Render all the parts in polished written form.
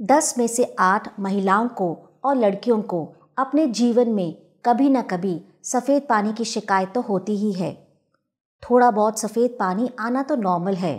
10 में से 8 महिलाओं को और लड़कियों को अपने जीवन में कभी न कभी सफ़ेद पानी की शिकायत तो होती ही है। थोड़ा बहुत सफ़ेद पानी आना तो नॉर्मल है,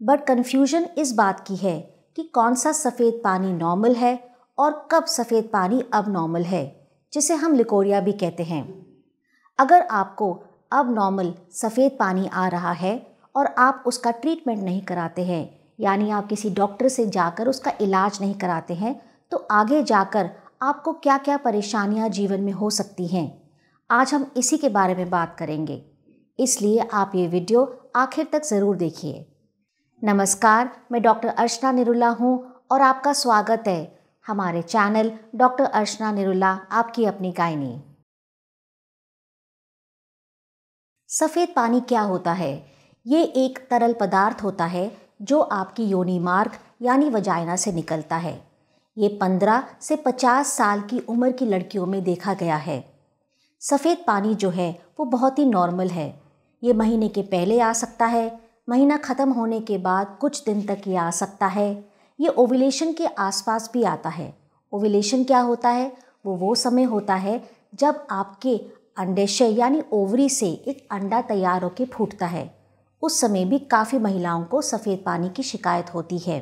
बट कन्फ्यूजन इस बात की है कि कौन सा सफ़ेद पानी नॉर्मल है और कब सफ़ेद पानी अब नॉर्मल है, जिसे हम लिकोरिया भी कहते हैं। अगर आपको अब नॉर्मल सफ़ेद पानी आ रहा है और आप उसका ट्रीटमेंट नहीं कराते हैं, यानी आप किसी डॉक्टर से जाकर उसका इलाज नहीं कराते हैं, तो आगे जाकर आपको क्या क्या परेशानियां जीवन में हो सकती हैं, आज हम इसी के बारे में बात करेंगे। इसलिए आप ये वीडियो आखिर तक ज़रूर देखिए। नमस्कार, मैं डॉक्टर अर्चना निरुला हूँ और आपका स्वागत है हमारे चैनल डॉक्टर अर्चना निरुला आपकी अपनी गायनी। सफ़ेद पानी क्या होता है? ये एक तरल पदार्थ होता है जो आपकी योनि मार्ग यानी वजाइना से निकलता है। ये 15 से 50 साल की उम्र की लड़कियों में देखा गया है। सफ़ेद पानी जो है वो बहुत ही नॉर्मल है। ये महीने के पहले आ सकता है, महीना ख़त्म होने के बाद कुछ दिन तक ये आ सकता है। ये ओव्यूलेशन के आसपास भी आता है। ओव्यूलेशन क्या होता है? वो समय होता है जब आपके अंडाशय यानी ओवरी से एक अंडा तैयार होकर फूटता है। उस समय भी काफ़ी महिलाओं को सफ़ेद पानी की शिकायत होती है।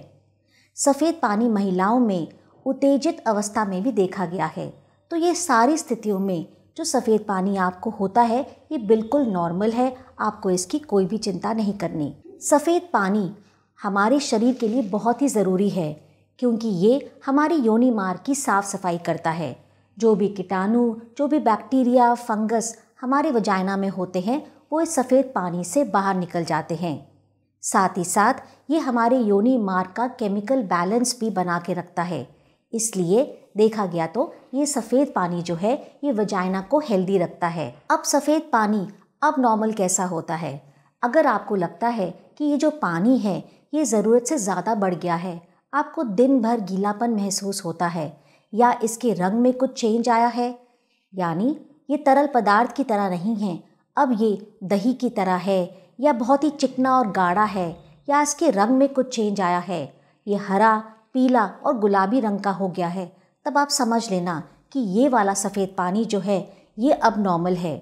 सफ़ेद पानी महिलाओं में उत्तेजित अवस्था में भी देखा गया है। तो ये सारी स्थितियों में जो सफ़ेद पानी आपको होता है ये बिल्कुल नॉर्मल है, आपको इसकी कोई भी चिंता नहीं करनी। सफ़ेद पानी हमारे शरीर के लिए बहुत ही ज़रूरी है क्योंकि ये हमारी योनि मार्ग की साफ़ सफाई करता है। जो भी कीटाणु, जो भी बैक्टीरिया, फंगस हमारे वजाइना में होते हैं वो इस सफ़ेद पानी से बाहर निकल जाते हैं। साथ ही साथ ये हमारे योनि मार्ग का केमिकल बैलेंस भी बना के रखता है। इसलिए देखा गया तो ये सफ़ेद पानी जो है ये वजाइना को हेल्दी रखता है। अब सफ़ेद पानी अब नॉर्मल कैसा होता है? अगर आपको लगता है कि ये जो पानी है ये ज़रूरत से ज़्यादा बढ़ गया है, आपको दिन भर गीलापन महसूस होता है या इसके रंग में कुछ चेंज आया है, यानी ये तरल पदार्थ की तरह नहीं है, अब ये दही की तरह है या बहुत ही चिकना और गाढ़ा है या इसके रंग में कुछ चेंज आया है, ये हरा, पीला और गुलाबी रंग का हो गया है, तब आप समझ लेना कि ये वाला सफ़ेद पानी जो है ये अब नॉर्मल है।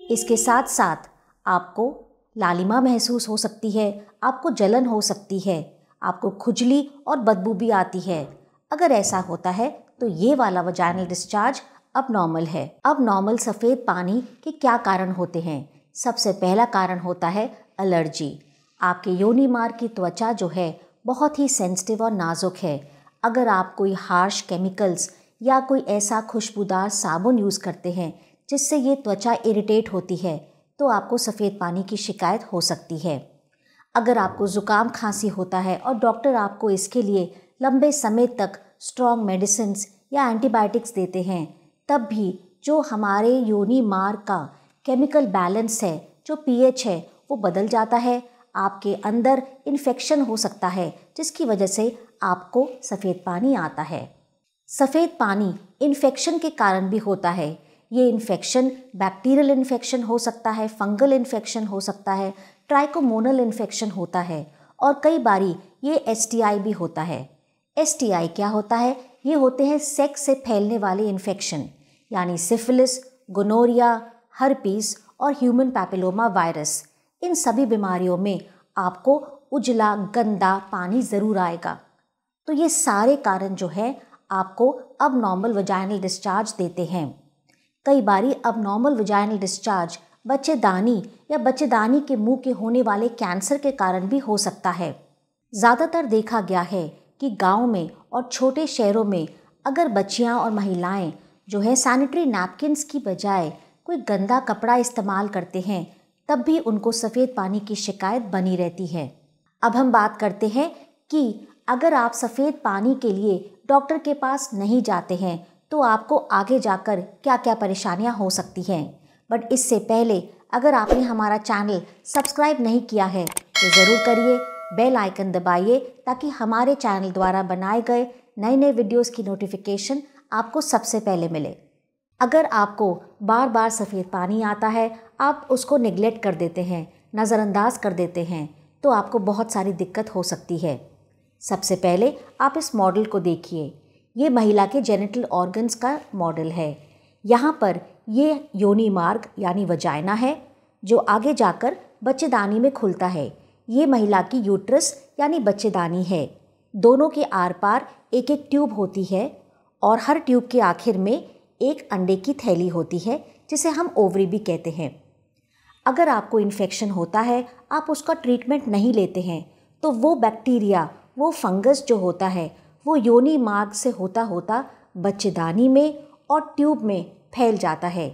इसके साथ साथ आपको लालिमा महसूस हो सकती है, आपको जलन हो सकती है, आपको खुजली और बदबू भी आती है। अगर ऐसा होता है तो ये वाला वजाइनल डिस्चार्ज अब नॉर्मल है। अब नॉर्मल सफ़ेद पानी के क्या कारण होते हैं? सबसे पहला कारण होता है एलर्जी। आपके योनि मार्ग की त्वचा जो है बहुत ही सेंसिटिव और नाजुक है। अगर आप कोई हार्श केमिकल्स या कोई ऐसा खुशबूदार साबुन यूज़ करते हैं जिससे ये त्वचा इरिटेट होती है तो आपको सफ़ेद पानी की शिकायत हो सकती है। अगर आपको ज़ुकाम खांसी होता है और डॉक्टर आपको इसके लिए लंबे समय तक स्ट्रॉन्ग मेडिसिन्स या एंटीबायोटिक्स देते हैं, तब भी जो हमारे योनि मार्ग का केमिकल बैलेंस है, जो पीएच है, वो बदल जाता है। आपके अंदर इन्फेक्शन हो सकता है जिसकी वजह से आपको सफ़ेद पानी आता है। सफ़ेद पानी इन्फेक्शन के कारण भी होता है। ये इन्फेक्शन बैक्टीरियल इन्फेक्शन हो सकता है, फंगल इन्फेक्शन हो सकता है, ट्राइकोमोनल इन्फेक्शन होता है और कई बारी ये एसटीआई भी होता है। एसटीआई क्या होता है? ये होते हैं सेक्स से फैलने वाले इन्फेक्शन, यानी सिफिलिस, गोनोरिया, हर्पीस और ह्यूमन पैपिलोमा वायरस। इन सभी बीमारियों में आपको उजला गंदा पानी ज़रूर आएगा। तो ये सारे कारण जो है आपको अब नॉर्मल वजाइनल डिस्चार्ज देते हैं। कई बारी अब नॉर्मल वजाइनल डिस्चार्ज बच्चेदानी या बच्चेदानी के मुंह के होने वाले कैंसर के कारण भी हो सकता है। ज़्यादातर देखा गया है कि गांव में और छोटे शहरों में अगर बच्चियां और महिलाएं जो है सैनिटरी नैपकिन्स की बजाय कोई गंदा कपड़ा इस्तेमाल करते हैं, तब भी उनको सफ़ेद पानी की शिकायत बनी रहती है। अब हम बात करते हैं कि अगर आप सफ़ेद पानी के लिए डॉक्टर के पास नहीं जाते हैं तो आपको आगे जाकर क्या क्या परेशानियां हो सकती हैं। बट इससे पहले अगर आपने हमारा चैनल सब्सक्राइब नहीं किया है तो ज़रूर करिए, बेल आइकन दबाइए ताकि हमारे चैनल द्वारा बनाए गए नए नए वीडियोस की नोटिफिकेशन आपको सबसे पहले मिले। अगर आपको बार बार सफ़ेद पानी आता है, आप उसको निगलेक्ट कर देते हैं, नज़रअंदाज कर देते हैं, तो आपको बहुत सारी दिक्कत हो सकती है। सबसे पहले आप इस मॉडल को देखिए। ये महिला के जेनिटल ऑर्गन्स का मॉडल है। यहाँ पर ये योनि मार्ग यानी वजाइना है जो आगे जाकर बच्चेदानी में खुलता है। ये महिला की यूट्रस यानी बच्चेदानी है। दोनों के आर पार एक एक ट्यूब होती है और हर ट्यूब के आखिर में एक अंडे की थैली होती है जिसे हम ओवरी भी कहते हैं। अगर आपको इन्फेक्शन होता है, आप उसका ट्रीटमेंट नहीं लेते हैं, तो वो बैक्टीरिया, वो फंगस जो होता है वो योनि मार्ग से होता होता बच्चेदानी में और ट्यूब में फैल जाता है।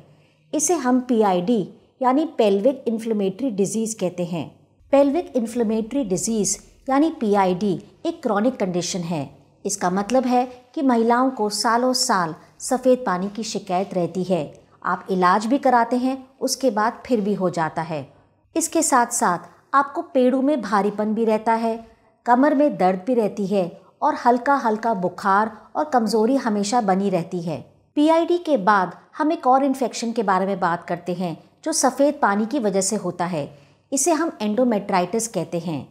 इसे हम PID यानी पेल्विक इन्फ्लेमेटरी डिजीज़ कहते हैं। पेल्विक इन्फ्लेमेटरी डिजीज़ यानी PID एक क्रॉनिक कंडीशन है। इसका मतलब है कि महिलाओं को सालों साल सफ़ेद पानी की शिकायत रहती है। आप इलाज भी कराते हैं, उसके बाद फिर भी हो जाता है। इसके साथ साथ आपको पेड़ों में भारीपन भी रहता है, कमर में दर्द भी रहती है और हल्का हल्का बुखार और कमज़ोरी हमेशा बनी रहती है। PID के बाद हम एक और इन्फेक्शन के बारे में बात करते हैं जो सफ़ेद पानी की वजह से होता है। इसे हम एंडोमेट्राइटिस कहते हैं।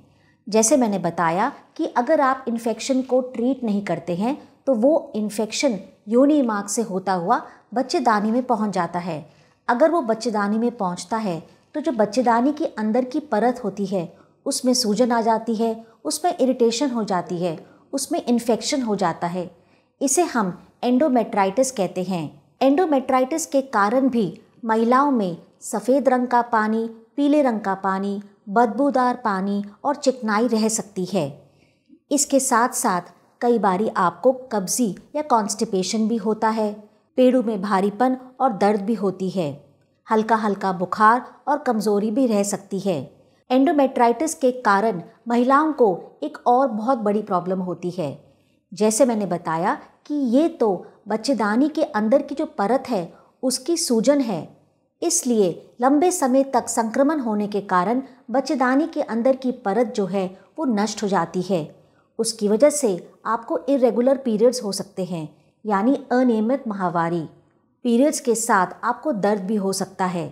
जैसे मैंने बताया कि अगर आप इन्फेक्शन को ट्रीट नहीं करते हैं तो वो इन्फेक्शन योनि मार्ग से होता हुआ बच्चेदानी में पहुंच जाता है। अगर वो बच्चेदानी में पहुंचता है तो जो बच्चेदानी के अंदर की परत होती है उसमें सूजन आ जाती है, उसमें इरिटेशन हो जाती है, उसमें इन्फेक्शन हो जाता है। इसे हम एंडोमेट्राइटिस कहते हैं। एंडोमेट्राइटिस के कारण भी महिलाओं में सफ़ेद रंग का पानी, पीले रंग का पानी, बदबूदार पानी और चिकनाई रह सकती है। इसके साथ साथ कई बारी आपको कब्जी या कॉन्स्टिपेशन भी होता है। पेड़ों में भारीपन और दर्द भी होती है। हल्का हल्का बुखार और कमज़ोरी भी रह सकती है। एंडोमेट्राइटिस के कारण महिलाओं को एक और बहुत बड़ी प्रॉब्लम होती है। जैसे मैंने बताया कि ये तो बच्चेदानी के अंदर की जो परत है उसकी सूजन है, इसलिए लंबे समय तक संक्रमण होने के कारण बच्चेदानी के अंदर की परत जो है वो नष्ट हो जाती है। उसकी वजह से आपको इरेगुलर पीरियड्स हो सकते हैं, यानी अनियमित माहवारी। पीरियड्स के साथ आपको दर्द भी हो सकता है।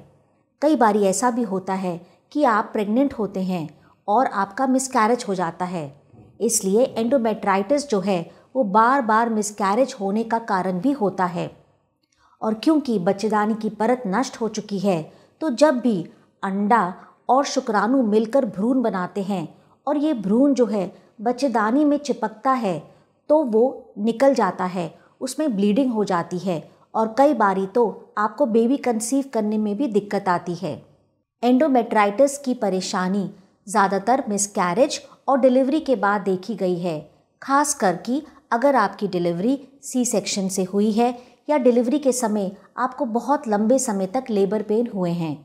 कई बारी ऐसा भी होता है कि आप प्रेग्नेंट होते हैं और आपका मिसकैरेज हो जाता है। इसलिए एंडोमेट्राइटिस जो है वो बार बार मिसकैरेज होने का कारण भी होता है। और क्योंकि बच्चेदानी की परत नष्ट हो चुकी है तो जब भी अंडा और शुक्राणु मिलकर भ्रूण बनाते हैं और ये भ्रूण जो है बच्चेदानी में चिपकता है तो वो निकल जाता है, उसमें ब्लीडिंग हो जाती है और कई बारी तो आपको बेबी कंसीव करने में भी दिक्कत आती है। एंडोमेट्राइटिस की परेशानी ज़्यादातर मिसकैरेज और डिलीवरी के बाद देखी गई है, खास करके अगर आपकी डिलीवरी सी सेक्शन से हुई है या डिलीवरी के समय आपको बहुत लंबे समय तक लेबर पेन हुए हैं।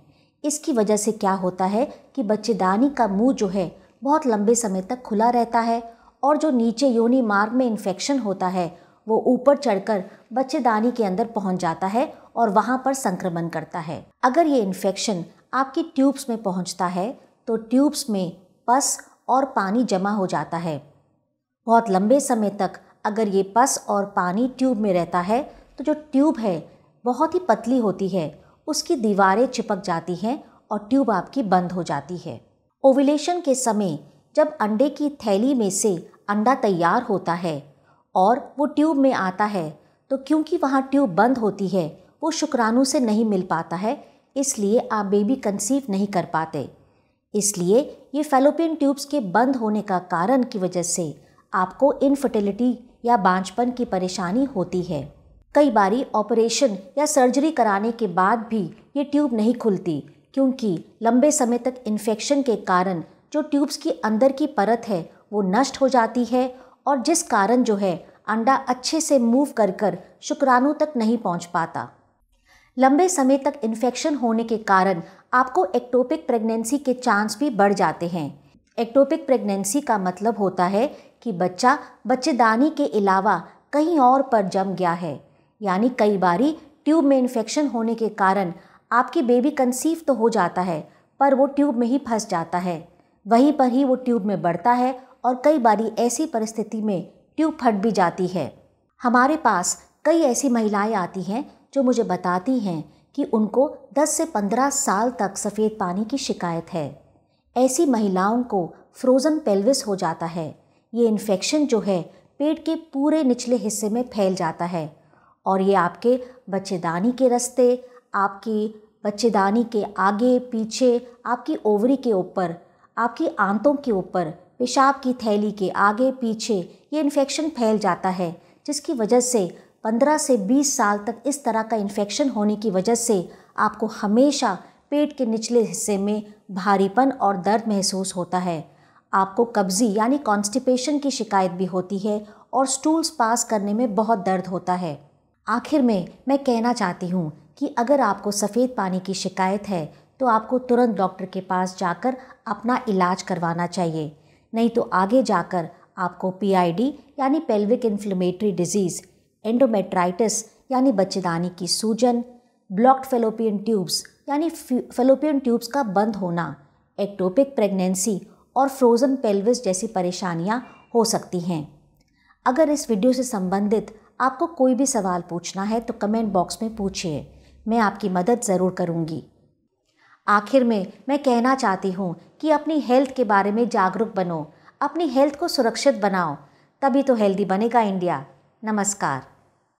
इसकी वजह से क्या होता है कि बच्चेदानी का मुंह जो है बहुत लंबे समय तक खुला रहता है और जो नीचे योनि मार्ग में इन्फेक्शन होता है वो ऊपर चढ़कर बच्चेदानी के अंदर पहुंच जाता है और वहां पर संक्रमण करता है। अगर ये इन्फेक्शन आपकी ट्यूब्स में पहुंचता है तो ट्यूब्स में पस और पानी जमा हो जाता है। बहुत लंबे समय तक अगर ये पस और पानी ट्यूब में रहता है तो जो ट्यूब है बहुत ही पतली होती है, उसकी दीवारें चिपक जाती हैं और ट्यूब आपकी बंद हो जाती है। ओव्यूलेशन के समय जब अंडे की थैली में से अंडा तैयार होता है और वो ट्यूब में आता है तो क्योंकि वहाँ ट्यूब बंद होती है वो शुक्राणु से नहीं मिल पाता है, इसलिए आप बेबी कंसीव नहीं कर पाते। इसलिए ये फैलोपियन ट्यूब्स के बंद होने का कारण की वजह से आपको इनफर्टिलिटी या बांझपन की परेशानी होती है। कई बारी ऑपरेशन या सर्जरी कराने के बाद भी ये ट्यूब नहीं खुलती क्योंकि लंबे समय तक इन्फेक्शन के कारण जो ट्यूब्स की अंदर की परत है वो नष्ट हो जाती है और जिस कारण जो है अंडा अच्छे से मूव कर कर शुक्राणु तक नहीं पहुंच पाता। लंबे समय तक इन्फेक्शन होने के कारण आपको एक्टोपिक प्रेगनेंसी के चांस भी बढ़ जाते हैं। एक्टोपिक प्रेगनेंसी का मतलब होता है कि बच्चा बच्चेदानी के अलावा कहीं और पर जम गया है, यानी कई बारी ट्यूब में इन्फेक्शन होने के कारण आपकी बेबी कंसीव तो हो जाता है पर वो ट्यूब में ही फंस जाता है, वहीं पर ही वो ट्यूब में बढ़ता है और कई बारी ऐसी परिस्थिति में ट्यूब फट भी जाती है। हमारे पास कई ऐसी महिलाएं आती हैं जो मुझे बताती हैं कि उनको 10 से 15 साल तक सफ़ेद पानी की शिकायत है। ऐसी महिलाओं को फ्रोज़न पेल्विस हो जाता है, ये इन्फेक्शन जो है पेट के पूरे निचले हिस्से में फैल जाता है और ये आपके बच्चेदानी के रास्ते, आपकी बच्चेदानी के आगे पीछे, आपकी ओवरी के ऊपर, आपकी आंतों के ऊपर, पेशाब की थैली के आगे पीछे ये इन्फेक्शन फैल जाता है, जिसकी वजह से 15 से 20 साल तक इस तरह का इन्फेक्शन होने की वजह से आपको हमेशा पेट के निचले हिस्से में भारीपन और दर्द महसूस होता है। आपको कब्ज़ी यानी कॉन्स्टिपेशन की शिकायत भी होती है और स्टूल्स पास करने में बहुत दर्द होता है। आखिर में मैं कहना चाहती हूँ कि अगर आपको सफ़ेद पानी की शिकायत है तो आपको तुरंत डॉक्टर के पास जाकर अपना इलाज करवाना चाहिए, नहीं तो आगे जाकर आपको PID यानी पेल्विक इन्फ्लेमेटरी डिजीज़, एंडोमेट्राइटिस यानी बच्चेदानी की सूजन, ब्लॉक्ड फेलोपियन ट्यूब्स यानी फेलोपियन ट्यूब्स का बंद होना, एक्टोपिक प्रेगनेंसी और फ्रोज़न पेल्विस जैसी परेशानियां हो सकती हैं। अगर इस वीडियो से संबंधित आपको कोई भी सवाल पूछना है तो कमेंट बॉक्स में पूछिए, मैं आपकी मदद ज़रूर करूँगी। आखिर में मैं कहना चाहती हूँ कि अपनी हेल्थ के बारे में जागरूक बनो, अपनी हेल्थ को सुरक्षित बनाओ, तभी तो हेल्दी बनेगा इंडिया। नमस्कार।